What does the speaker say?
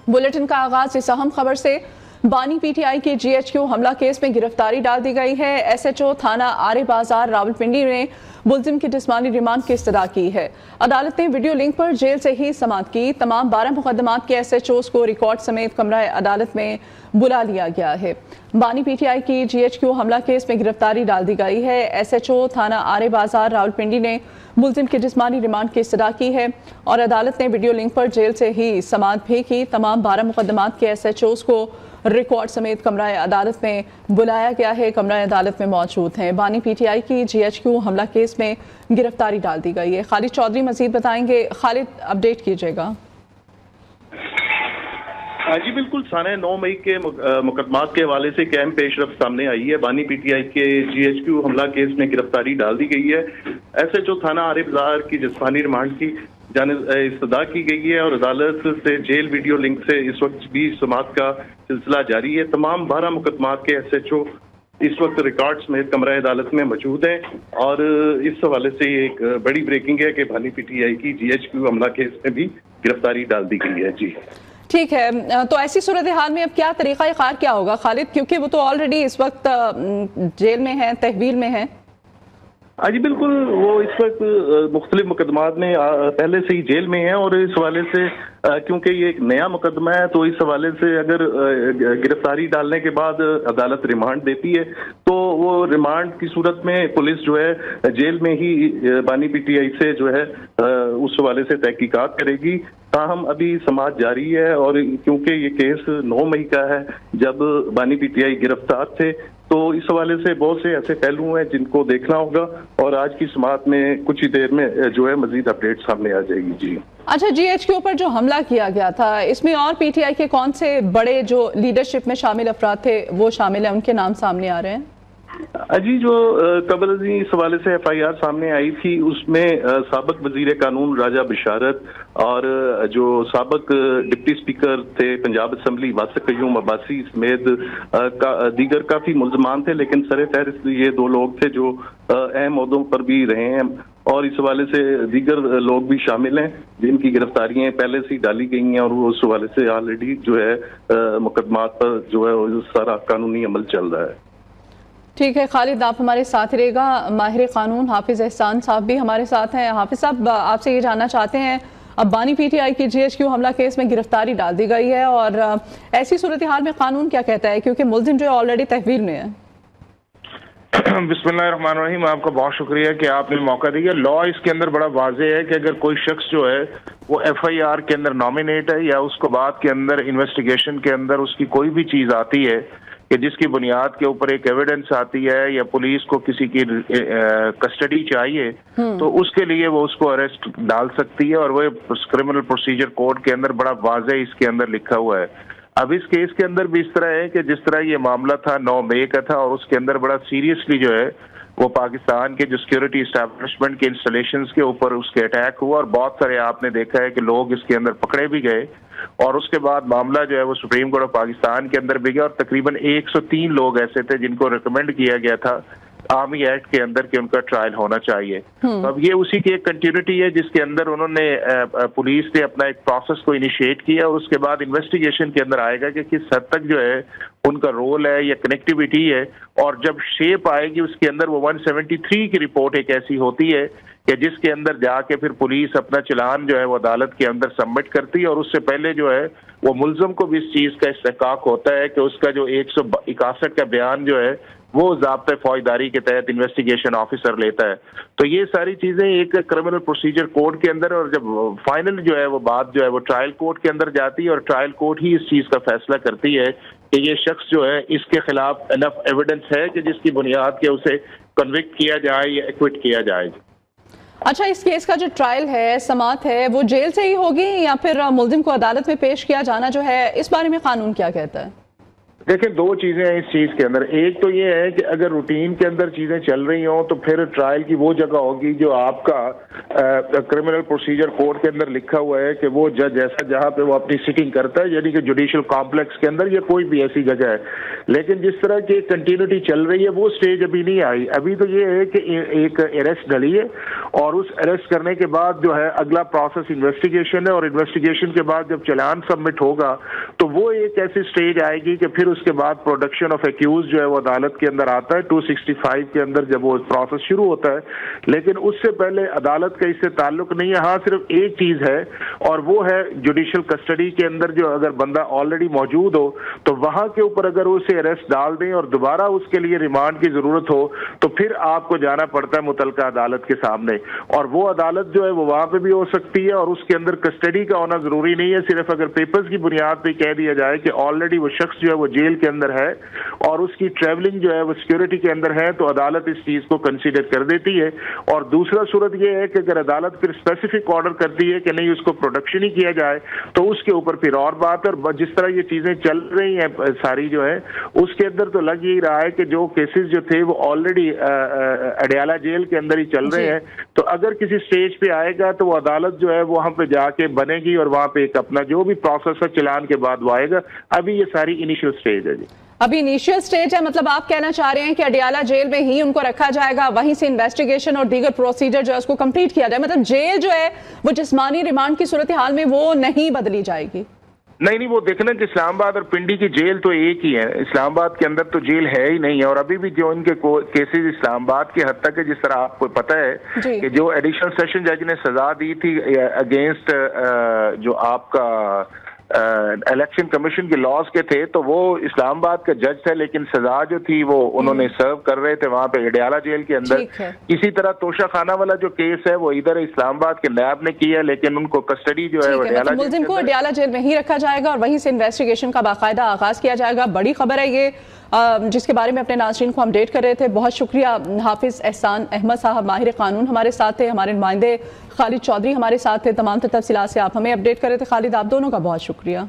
Bulletin का आगाज इस अहम खबर से। बानी पीटीआई के जीएचक्यू हमला केस में गिरफ्तारी डाल दी गई है। एसएचओ थाना आरे बाजार रावलपिंडी ने मुलजिम की जिस्मानी रिमांड की इस्तदा की है। अदालत ने वीडियो लिंक पर जेल से ही समाअत की। तमाम 12 मुकदमात के एसएचओस को रिकॉर्ड समेत कमरा अदालत में बुला लिया गया है। बानी पीटीआई की जीएचक्यू हमला केस में गिरफ्तारी डाल दी गई है। एसएचओ थाना आरे बाजार रावलपिंडी ने मुलजिम की जिस्मानी रिमांड की इस्तदा की है और अदालत ने वीडियो लिंक पर जेल से ही समाअत भी की। तमाम 12 मुकदमात के एसएचओस को रिकॉर्ड समेत कमरा अदालत में बुलाया गया है। कमरा अदालत में मौजूद हैं। बानी पीटीआई की जीएचक्यू हमला केस में गिरफ्तारी डाल दी गई है। खालिद चौधरी मजीद बताएंगे। खालिद, अपडेट कीजिएगा। जी बिल्कुल, साने 9 मई के मुकदमात के हवाले से अहम पेशरफ सामने आई है। बानी पीटीआई के जीएचक्यू हमला केस में गिरफ्तारी डाल दी गई है। एसएचओ थाना आरे बाजार की जिस्मानी रिमांड की इस्तदा की गई है और अदालत से जेल वीडियो लिंक से इस वक्त भी समाअत का सिलसिला जारी है। तमाम 12 मुकदमात के एसएचओ इस वक्त रिकॉर्ड्स में कमरा अदालत में मौजूद हैं और इस हवाले से एक बड़ी ब्रेकिंग है कि बानी पीटीआई की जीएचक्यू हमला केस में भी गिरफ्तारी डाल दी गई है। जी ठीक है, तो ऐसी सूरत हाल में अब क्या तरीका कार क्या होगा खालिद, क्योंकि वो तो ऑलरेडी इस वक्त जेल में है, तहवील में है। जी बिल्कुल, वो इस वक्त मुख्तलिफ मुकदमात में पहले से ही जेल में है और इस हवाले से क्योंकि ये एक नया मुकदमा है तो इस हवाले से अगर गिरफ्तारी डालने के बाद अदालत रिमांड देती है तो वो रिमांड की सूरत में पुलिस जो है जेल में ही बानी पीटीआई से जो है उस हवाले से तहकीकात करेगी। ताहम अभी समाअत जारी है और क्योंकि ये केस 9 मई का है जब बानी पीटीआई गिरफ्तार थे, तो इस हवाले से बहुत से ऐसे पहलू हैं जिनको देखना होगा और आज की समाअत में कुछ ही देर में जो है मजीद अपडेट सामने आ जाएगी। जी अच्छा, जीएचक्यू पर जो हमला किया गया था इसमें और पीटीआई के कौन से बड़े जो लीडरशिप में शामिल अफराद थे वो शामिल हैं, उनके नाम सामने आ रहे हैं? जी जो कबल इस हवाले से एफआईआर सामने आई थी उसमें साबिक वजीर कानून राजा बिशारत और जो साबिक डिप्टी स्पीकर थे पंजाब असम्बली वासिक कयूम अब्बासी समेत दीगर काफी मुल्जमान थे, लेकिन सर फहरिस्त ये 2 लोग थे जो अहम ओहदों पर भी रहे हैं और इस हवाले से दीगर लोग भी शामिल हैं जिनकी गिरफ्तारियां पहले से ही डाली गई हैं और वो उस हवाले से ऑलरेडी जो है मुकदमात पर जो है सारा कानूनी अमल चल रहा है। ठीक है खालिद, आप हमारे साथ रहेगा। माहिर कानून हाफिज एहसान साहब भी हमारे साथ हैं। हाफिज साहब, आपसे ये जानना चाहते हैं, अब बानी पीटीआई की जीएचक्यू हमला केस में गिरफ्तारी डाल दी गई है और ऐसी सूरत हाल में कानून क्या कहता है, क्योंकि मुलजिम जो है ऑलरेडी तहवील में है? बिस्मिल्लाहिर्रहमानिर्रहीम, आपका बहुत शुक्रिया कि आपने मौका दिया। लॉ इसके अंदर बड़ा वाज़ेह है कि अगर कोई शख्स जो है वो एफआईआर के अंदर नॉमिनेट है या उसको बाद के अंदर इन्वेस्टिगेशन के अंदर उसकी कोई भी चीज आती है कि जिसकी बुनियाद के ऊपर एक एविडेंस आती है या पुलिस को किसी की कस्टडी चाहिए तो उसके लिए वो उसको अरेस्ट डाल सकती है और वो क्रिमिनल प्रोसीजर कोड के अंदर बड़ा वाज़ेह इसके अंदर लिखा हुआ है। अब इस केस के अंदर भी इस तरह है कि जिस तरह ये मामला था 9 मई का था और उसके अंदर बड़ा सीरियसली जो है वो पाकिस्तान के जो सिक्योरिटी इस्टेब्लिशमेंट के इंस्टॉलेशंस के ऊपर उसके अटैक हुआ और बहुत सारे आपने देखा है कि लोग इसके अंदर पकड़े भी गए और उसके बाद मामला जो है वो सुप्रीम कोर्ट ऑफ पाकिस्तान के अंदर भी गया और तकरीबन 103 लोग ऐसे थे जिनको रिकमेंड किया गया था आर्मी एक्ट के अंदर कि उनका ट्रायल होना चाहिए। तो अब ये उसी की एक कंटिन्यूटी है जिसके अंदर उन्होंने पुलिस ने अपना एक प्रोसेस को इनिशिएट किया और उसके बाद इन्वेस्टिगेशन के अंदर आएगा कि किस हद तक जो है उनका रोल है या कनेक्टिविटी है और जब शेप आएगी उसके अंदर वो 173 की रिपोर्ट एक ऐसी होती है कि जिसके अंदर जाके फिर पुलिस अपना चालान जो है वो अदालत के अंदर सबमिट करती है और उससे पहले जो है वो मुल्ज़िम को भी इस चीज़ का इस्तेकाक होता है कि उसका जो 161 का बयान जो है वो ज़ाब्ते फौजदारी के तहत इन्वेस्टिगेशन ऑफिसर लेता है। तो ये सारी चीज़ें एक क्रिमिनल प्रोसीजर कोड के अंदर और जब फाइनल जो है वो बात जो है वो ट्रायल कोर्ट के अंदर जाती है और ट्रायल कोर्ट ही इस चीज़ का फैसला करती है कि ये शख्स जो है इसके खिलाफ इनफ एविडेंस है कि जिसकी बुनियाद के उसे कन्विक्ट किया जाए या एक्विट किया जाए। अच्छा, इस केस का जो ट्रायल है, समाअत है, वो जेल से ही होगी या फिर मुलजिम को अदालत में पेश किया जाना जो है, इस बारे में कानून क्या कहता है? देखिए, दो चीजें हैं इस चीज के अंदर। एक तो ये है कि अगर रूटीन के अंदर चीजें चल रही हों तो फिर ट्रायल की वो जगह होगी जो आपका क्रिमिनल प्रोसीजर कोड के अंदर लिखा हुआ है कि वो जज ऐसा जहां पे वो अपनी सिटिंग करता है, यानी कि जुडिशियल कॉम्प्लेक्स के अंदर या कोई भी ऐसी जगह है। लेकिन जिस तरह की कंटिन्यूटी चल रही है वो स्टेज अभी नहीं आई। अभी तो ये है कि एक अरेस्ट डली है और उस अरेस्ट करने के बाद जो है अगला प्रोसेस इन्वेस्टिगेशन है, और इन्वेस्टिगेशन के बाद जब चालान सबमिट होगा तो वो एक ऐसी स्टेज आएगी कि फिर उसके बाद प्रोडक्शन ऑफ एक्यूज जो है वो अदालत के अंदर आता है 265 के अंदर जब वो प्रोसेस शुरू होता है। लेकिन उससे पहले अदालत का इससे ताल्लुक नहीं है। हाँ, सिर्फ एक चीज है और वो है जुडिशियल कस्टडी के अंदर जो अगर बंदा ऑलरेडी मौजूद हो तो वहां के ऊपर अगर उसे अरेस्ट डाल दें और दोबारा उसके लिए रिमांड की जरूरत हो तो फिर आपको जाना पड़ता है मुतलका अदालत के सामने, और वो अदालत जो है वो वहां पे भी हो सकती है और उसके अंदर कस्टडी का होना जरूरी नहीं है। सिर्फ अगर पेपर्स की बुनियाद पे कह दिया जाए कि ऑलरेडी वो शख्स जो है वो जेल के अंदर है और उसकी ट्रेवलिंग जो है वो सिक्योरिटी के अंदर है तो अदालत इस चीज को कंसीडर कर देती है। और दूसरा सूरत यह है कि अगर अदालत फिर स्पेसिफिक ऑर्डर करती है कि नहीं उसको प्रोडक्शन ही किया जाए तो उसके ऊपर फिर और बात है। और जिस तरह ये चीजें चल रही हैं सारी जो है उसके अंदर तो लग ही रहा है कि जो केसेस जो थे वो ऑलरेडी अडयाला जेल के अंदर ही चल रहे हैं। तो अगर किसी स्टेज पे आएगा तो वो अदालत जो है वहां पे जाके बनेगी और वहां पे एक अपना जो भी प्रोसेस है चालान के बाद वो आएगा। अभी ये सारी इनिशियल स्टेज है जी। अभी इनिशियल स्टेज है, मतलब आप कहना चाह रहे हैं कि अडयाला जेल में ही उनको रखा जाएगा, वहीं से इन्वेस्टिगेशन और दीगर प्रोसीजर जो है उसको कंप्लीट किया जाए, मतलब जेल जो है वो जिस्मानी रिमांड की सूरत हाल में वो नहीं बदली जाएगी? नहीं, वो देखना कि इस्लामाबाद और पिंडी की जेल तो एक ही है। इस्लामाबाद के अंदर तो जेल है ही नहीं है। और अभी भी जो इनके केसेस इस्लामाबाद के हद तक है, जिस तरह आपको पता है कि जो एडिशनल सेशन जज ने सजा दी थी अगेंस्ट जो आपका इलेक्शन कमीशन के लॉज के थे तो वो इस्लामाबाद का जज था, लेकिन सजा जो थी वो उन्होंने सर्व कर रहे थे वहां पे अडयाला जेल के अंदर। इसी तरह तोशा खाना वाला जो केस है वो इधर इस्लामाबाद के नैब ने किया, लेकिन उनको कस्टडी जो है अडयाला मुल्जिम को अडयाला जेल में ही रखा जाएगा और वहीं से इन्वेस्टिगेशन का बाकायदा आगाज किया जाएगा। बड़ी खबर है ये, जिसके बारे में अपने नाज़रीन को अपडेट कर रहे थे। बहुत शुक्रिया हाफिज एहसान अहमद साहब, माहिर कानून हमारे साथ थे, हमारे नुमाइंदे खालिद चौधरी हमारे साथ थे। तमाम तफसीलात से आप हमें अपडेट कर रहे थे। खालिद, आप दोनों का बहुत शुक्रिया।